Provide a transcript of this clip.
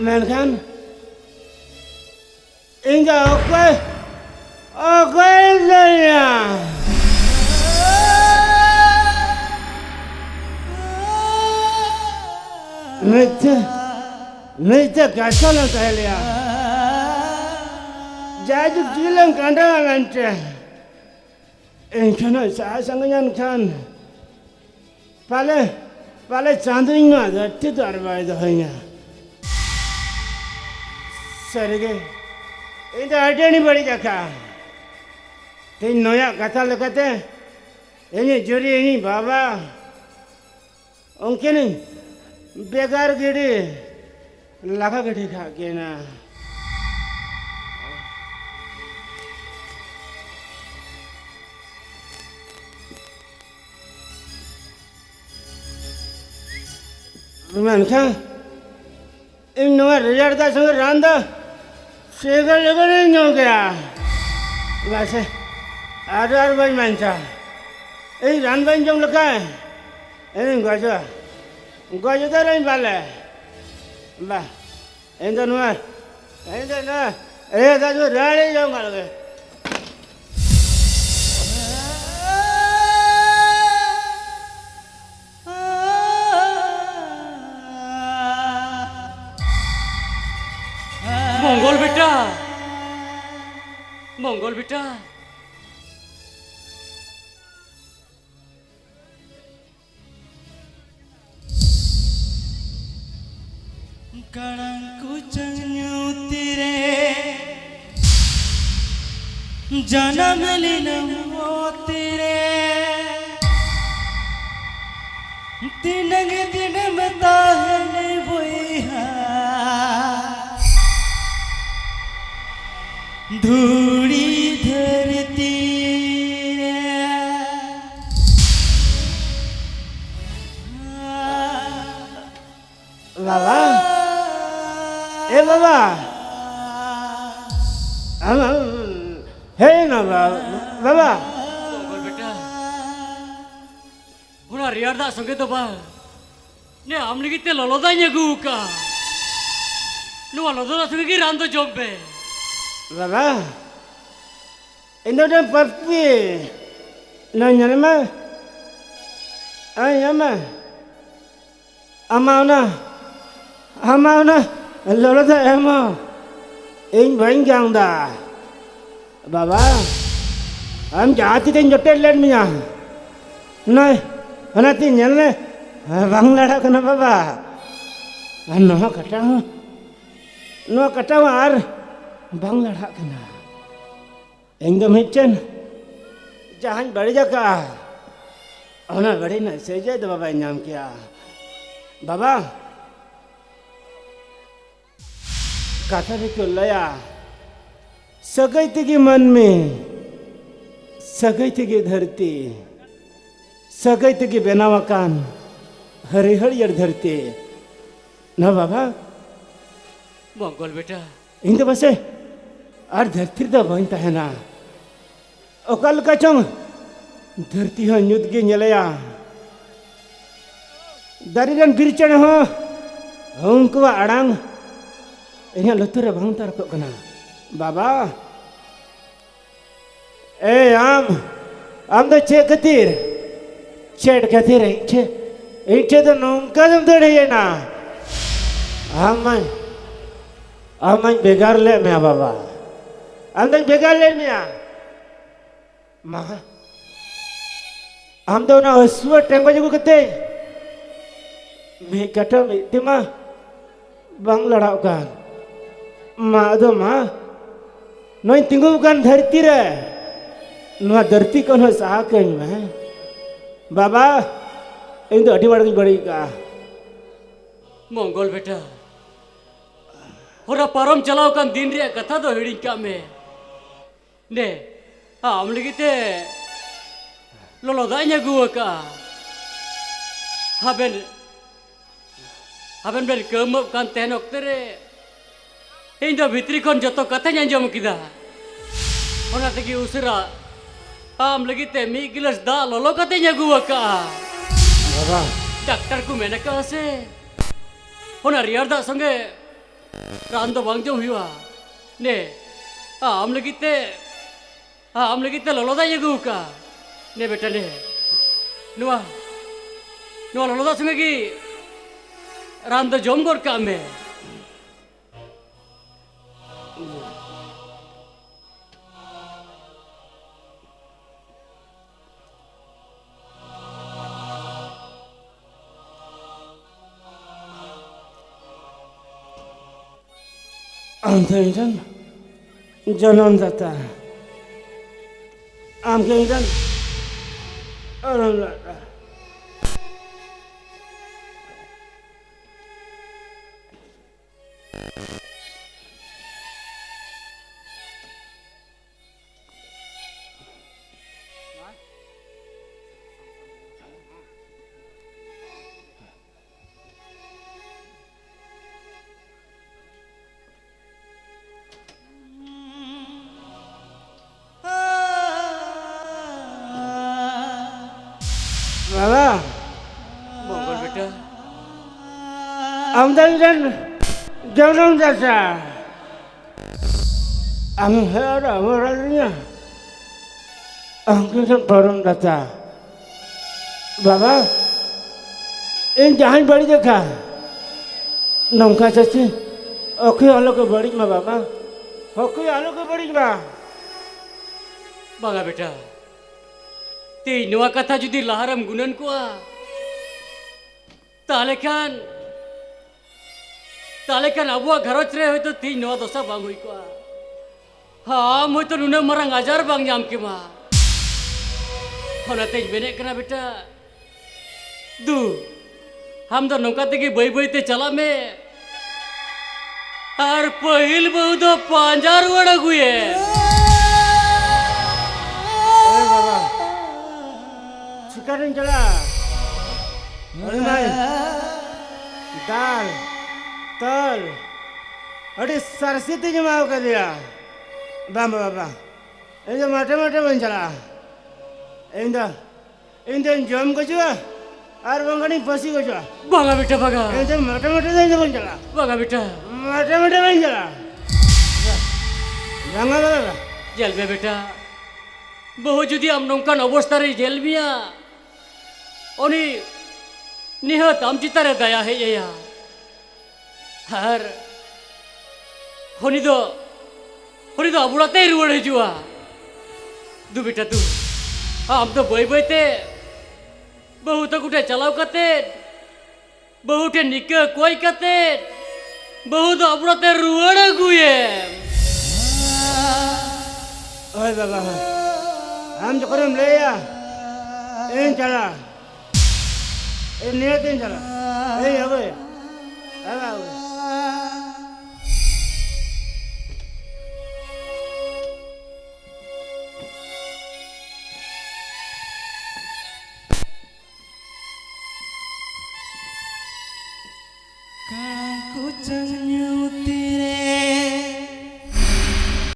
Menkan Inga oke saya Nita kasalan kaya Jadi bilang kandangan nanti Ingkana saya sangat kan Pale chanduinga ada tidak ada hanya Sarige ini ada ni beri jaka Tin noya kata lekate ini juri ini baba Ongkini begar gede laka gede kena Menkan ini nomor rezeki dah sangat randa segar ni nyonya Gase ada banyak macam ini randan jom lekai ini gajah dah lain balik bah ini nomor dah tu rani jom kalau Mongol बेटा कड़ंकु चन्यू तेरे जन्म लिनो तेरे तिनंग दिन बताहने बोइहा धूड़ी धरती Baba Baba Hey na Baba Mongol बेटा हुना रियार दा संगे तो बा ने आमली की ते ललोदा न्यगुका नु ललोदा संगे की रांदो जोबे Baba ini dah papi nanya nama ayama amana lalu dah ema ini banyak dah Baba am jati tu jotel len miya nai nanti nyalne bang lada kena Baba no kata ar bang lada kena Engkau macam jangan beri jaka, orang beri nak saja tu bapa nyam kia, bapa kata itu laya, सगाई तेगे मन में सगाई तेगे धरती सगाई तेगे बेनावाकान हरिहर धरती ना बाबा मंगल बेटा इन तो बसे आर धरती तो बनता है ना ओकल का चंग धरती हो युद्ध के निलया दरिरन बिरचन हो उनको आड़ांग इन्हें लुतुर भंगता रखो कना बाबा ए आम तो चेट कतिर इच्छे तो नौका तुम दड़े ये ना आम बेगार ले मैं बाबा आम तो बेगार ले मैं माँ आम तो ना हसुआ टेंगो जो कहते मैं कटा तिमा बंग लड़ाओ का माँ तो माँ नई तिंगु kan धरती रे नवा धरती को न सहा कहीं में बाबा इन तो अठी बार बड़ी का मंगल बेटा होरा परम चलाओ kan दिन रे कथा तो हिड़ी का में ने आम लगिते लोलो दाइnya gua का haben ben kemuk kan tenok tere ᱤᱧ ᱫᱚ ᱵᱷᱤᱛᱨᱤ ᱠᱷᱚᱱ ᱡᱚᱛᱚ ᱠᱟᱛᱷᱟᱧ ᱟᱸᱡᱚᱢ ᱠᱮᱫᱟ ᱚᱱᱟ ᱛᱮᱜᱮ ᱩᱥᱟᱹᱨᱟ ᱟᱢ ᱞᱟᱹᱜᱤᱫ ᱛᱮ ᱢᱤᱫ ᱜᱤᱞᱟᱹᱥ ᱫᱟᱜ ᱞᱚᱞᱚ ᱠᱟᱛᱮᱧ ᱟᱹᱜᱩ ᱟᱠᱟᱜᱼᱟ बाबा ᱰᱟᱠᱛᱟᱨ ᱠᱚ ᱢᱮᱱ ᱟᱠᱟᱜᱼᱟ ᱥᱮ ᱚᱱᱟ ᱨᱮᱭᱟᱲ ᱫᱟᱜ ᱥᱚᱸᱜᱮ ran do bang jom hiwa ne am lagi te lolo da ye guka ne beta ne nuwa lolo da sungai ki ran do jom gor ka me Amkedan jalan data. Amkedan orang data. Baba, mongol beta amkedan jalan data. Amhera moralnya. Amkedan orang data. Baba, ini jangan balik dekah. Nongka saja. Oke, alo ke balik mah baba. Oke, alo ke balik mah. baga beta ti nuwa kata judi laharam gunan kuah ताले kan abuah gharoj re hoy to ti nuwa dosa bang hui kuah ha moi to nuna marang ajar bang nyam ki ma honate bene kana beta du हम तो नौका तक बई बई ते चला में और पहिल बहु तो 5000 vada गुए Baba, sekarang jalan. Mulai dal, tol, ada sarsi tu jemaah ke dia. Baba, ini mata mencala. Ini jam kerja, ar bangani pasi kerja. बागा बेटा बागा Ini mata ini mencala. बागा बेटा Mata mencala. Jangan baba. Jail में बेटा बहु जुदी हम नौकान अवस्था रे जेल मिया ओनी निहत हम चितारे दया है ये या हर होनी तो अबुड़ाते ही रुवड़ जुआ दु बेटा तू हम तो बई बईते बहु तो कुटे चलाव कते बहु टे निके कोई कते बहु तो अबुड़ाते रुवड़ गुए Oi baba, हम जो करें ले या, इन चला, इन नियत इन चला, इन अब Kau ku tanya